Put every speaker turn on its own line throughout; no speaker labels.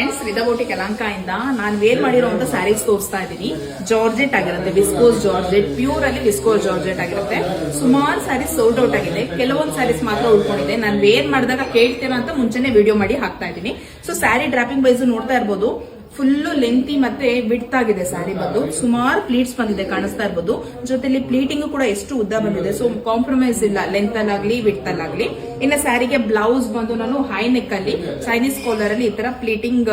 Friends, ರಿದಾಬೋಟಿ Yelahanka ಇಂದ ನಾನು wear ಮಾಡಿರುವಂತ ಸ್ಯಾರೀಸ್ ತೋರಿಸ್ತಾ ಇದ್ದೀನಿ. ಜಾರ್ಜೆಟ್ ಆಗಿರುತ್ತೆ, ವಿಸ್ಕೋಸ್ ಜಾರ್ಜೆಟ್, ಪ್ಯೂರ್ ಅಲ್ಲಿ ವಿಸ್ಕೋಸ್ ಜಾರ್ಜೆಟ್ ಆಗಿರುತ್ತೆ. ಸುಮಾರು ಸ್ಯಾರೀಸ್ ಸೋಲ್ಡ್ ಔಟ್ ಆಗಿದೆ, ಕೆಲವೊಂದು ಸ್ಯಾರೀಸ್ ಮಾತ್ರ ಉಳ್ಕೊಂಡಿದೆ. ನಾನು ವೇರ್ ಮಾಡಿದಾಗ ಕೇಳ್ತೀರಾ ಅಂತ ಮುಂಚೆನೆ ವಿಡಿಯೋ ಮಾಡಿ ಹಾಕ್ತಾ ಇದ್ದೀನಿ. ಸೊ ಸ್ಯಾರಿ ಡ್ರಾಪಿಂಗ್ ವೈಸ್ ನೋಡ್ತಾ ಇರ್ಬೋದು, ಫುಲ್ಲು ಲೆಂತಿ ಮತ್ತೆ ವಿಡ್ತ್ ಆಗಿದೆ ಸ್ಯಾರಿ ಬಂದು. ಸುಮಾರು ಪ್ಲೀಟ್ಸ್ ಬಂದಿದೆ, ಕಾಣಿಸ್ತಾ ಇರ್ಬೋದು. ಜೊತೆಲಿ ಪ್ಲೀಟಿಂಗ್ ಕೂಡ ಎಷ್ಟು ಉದ್ದ ಬಂದಿದೆ. ಸೊ ಕಾಂಪ್ರಮೈಸ್ ಇಲ್ಲ ಲೆಂತ್ ಅಲ್ಲಾಗ್ಲಿ ವಿಡ್ತ್ ಅಲ್ಲಾಗ್ಲಿ. ಇನ್ನು ಸ್ಯಾರಿಗೆ ಬ್ಲೌಸ್ ಬಂದು ನಾನು ಹೈ ನೆಕ್ ಅಲ್ಲಿ ಚೈನೀಸ್ ಕಾಲರ್ ಅಲ್ಲಿ ಈ ತರ ಪ್ಲೀಟಿಂಗ್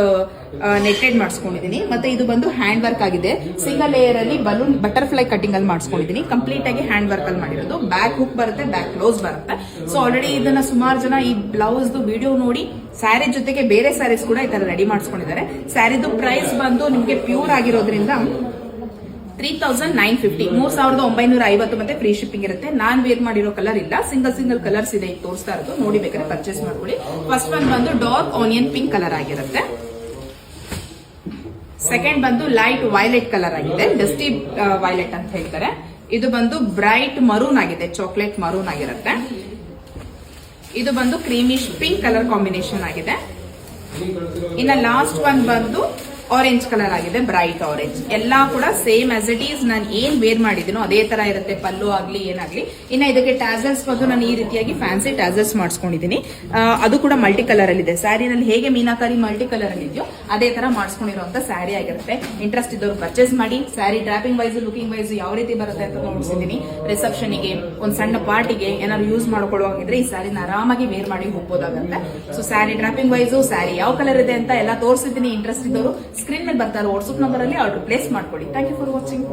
ನೆಟ್ಟೆಡ್ ಮಾಡಿಸ್ಕೊಂಡಿದ್ದೀನಿ. ಮತ್ತೆ ಇದು ಬಂದು ಹ್ಯಾಂಡ್ ವರ್ಕ್ ಆಗಿದೆ, ಸಿಂಗಲ್ ಲೇಯರ್ ಅಲ್ಲಿ ಬಲೂನ್ ಬಟರ್ಫ್ಲೈ ಕಟಿಂಗ್ ಅಲ್ಲಿ ಮಾಡಿಸ್ಕೊಂಡಿದ್ದೀನಿ. ಕಂಪ್ಲೀಟ್ ಆಗಿ ಹ್ಯಾಂಡ್ ವರ್ಕ್ ಅಲ್ಲಿ ಮಾಡಿರೋದು. ಬ್ಯಾಕ್ ಹುಕ್ ಬರುತ್ತೆ, ಬ್ಯಾಕ್ ಕ್ಲೋಸ್ ಬರುತ್ತೆ. ಸೊ ಆಲ್ರೆಡಿ ಇದನ್ನ ಸುಮಾರು ಜನ ಈ ಬ್ಲೌಸ್ ವಿಡಿಯೋ ನೋಡಿ ಸ್ಯಾರಿ ಜೊತೆಗೆ ಬೇರೆ ಸ್ಯಾರೀಸ್ ಕೂಡ ಈ ತರ ರೆಡಿ ಮಾಡಿಸ್ಕೊಂಡಿದ್ದಾರೆ. ಸ್ಯಾರಿದು ಪ್ರೈಸ್ ಬಂದು ನಿಮ್ಗೆ ಪ್ಯೂರ್ ಆಗಿರೋದ್ರಿಂದ 3950, 3950 ಮತ್ತೆ ಫ್ರೀ ಶಿಪ್ಪಿಂಗ್ ಇರುತ್ತೆ. ನಾನ್ ವೇರ್ ಮಾಡಿರೋ ಕಲರ್ ಇಲ್ಲ, ಸಿಂಗಲ್ ಕಲರ್ಸ್ ಇದೆ ಈಗ ತೋರಿಸ್ತಾ ಇರೋದು. ನೋಡಿ ಬೇಕಾದ್ರೆ ಪರ್ಚೇಸ್ ಮಾಡ್ಕೊಳ್ಳಿ. ಫಸ್ಟ್ ಒನ್ ಬಂದು ಡಾರ್ಕ್ ಆನಿಯನ್ ಪಿಂಕ್ ಕಲರ್ ಆಗಿರುತ್ತೆ. ಸೆಕೆಂಡ್ ಬಂದು ಲೈಟ್ ವೈಲೆಟ್ ಕಲರ್ ಆಗಿದೆ, ಡಸ್ಟಿ ವೈಲೆಟ್ ಅಂತ ಹೇಳ್ತಾರೆ. ಇದು ಬಂದು ಬ್ರೈಟ್ ಮರೂನ್ ಆಗಿದೆ, ಚಾಕ್ಲೇಟ್ ಮರೂನ್ ಆಗಿರುತ್ತೆ. ಇದು ಬಂದು ಕ್ರೀಮಿಶ್ ಪಿಂಕ್ ಕಲರ್ ಕಾಂಬಿನೇಷನ್ ಆಗಿದೆ. ಇನ್ನ ಲಾಸ್ಟ್ ಒನ್ ಬಂದು ಆರೆಂಜ್ ಕಲರ್ ಆಗಿದೆ, ಬ್ರೈಟ್ ಆರೆಂಜ್. ಎಲ್ಲಾ ಕೂಡ ಸೇಮ್ ಆಸ್ ಇಟ್ ಈಸ್ ನಾನು ಏನ್ ವೇರ್ ಮಾಡಿದೀನೋ ಅದೇ ತರ ಇರುತ್ತೆ, ಪಲ್ಲು ಆಗ್ಲಿ ಏನಾಗ್ಲಿ. ಇನ್ನ ಇದಕ್ಕೆ ಟ್ಯಾಸಲ್ಸ್ ಬಂದು ನಾನು ಈ ರೀತಿಯಾಗಿ ಫ್ಯಾನ್ಸಿ ಟ್ಯಾಸಲ್ಸ್ ಮಾಡಿಸ್ಕೊಂಡಿದ್ದೀನಿ. ಅದು ಕೂಡ ಮಲ್ಟಿ ಕಲರ್ ಅಲ್ಲಿ ಇದೆ. ಸ್ಯಾರಿನಲ್ಲಿ ಹೇಗೆ ಮೀನಾಕಾರಿ ಮಲ್ಟಿ ಕಲರ್ ಅಲ್ಲಿ ಇದೆಯೋ ಅದೇ ತರ ಮಾಡಿಸ್ಕೊಂಡಿರುವಂತ ಸ್ಯಾರಿ ಆಗಿರುತ್ತೆ. ಇಂಟ್ರೆಸ್ಟ್ ಇದ್ದವರು ಪರ್ಚೇಸ್ ಮಾಡಿ. Sari draping wise looking wise ಯಾವ ರೀತಿ ಬರುತ್ತೆ ಅಂತ ನೋಡ್ಸಿದ್ದೀನಿ. ರಿಸೆಪ್ಷನ್ ಗೆ, ಒಂದ್ ಸಣ್ಣ ಪಾರ್ಟಿಗೆ ಏನಾದ್ರು ಯೂಸ್ ಮಾಡ್ಕೊಳ್ಳುವಾಗಿದ್ರೆ ಈ ಸ್ಯಾರಿನ ಆರಾಮಾಗಿ ವೇರ್ ಮಾಡಿ ಹೋಗ್ಬೋದಾಗುತ್ತೆ. So sari draping wise sari ಯಾವ ಕಲರ್ ಇದೆ ಅಂತ ಎಲ್ಲ ತೋರಿಸಿದ್ದೀನಿ. ಇಂಟ್ರೆಸ್ಟ್ ಇದ್ದವರು ಸ್ಕ್ರೀನ್ ಮೇಲೆ ಬರ್ತಾರೆ ವಾಟ್ಸ್ಆಪ್ ನಂಬರ್ ಅಲ್ಲಿ ಆರ್ಡರ್ ಪ್ಲೇಸ್ ಮಾಡ್ಕೊಳ್ಳಿ. Thank you for watching.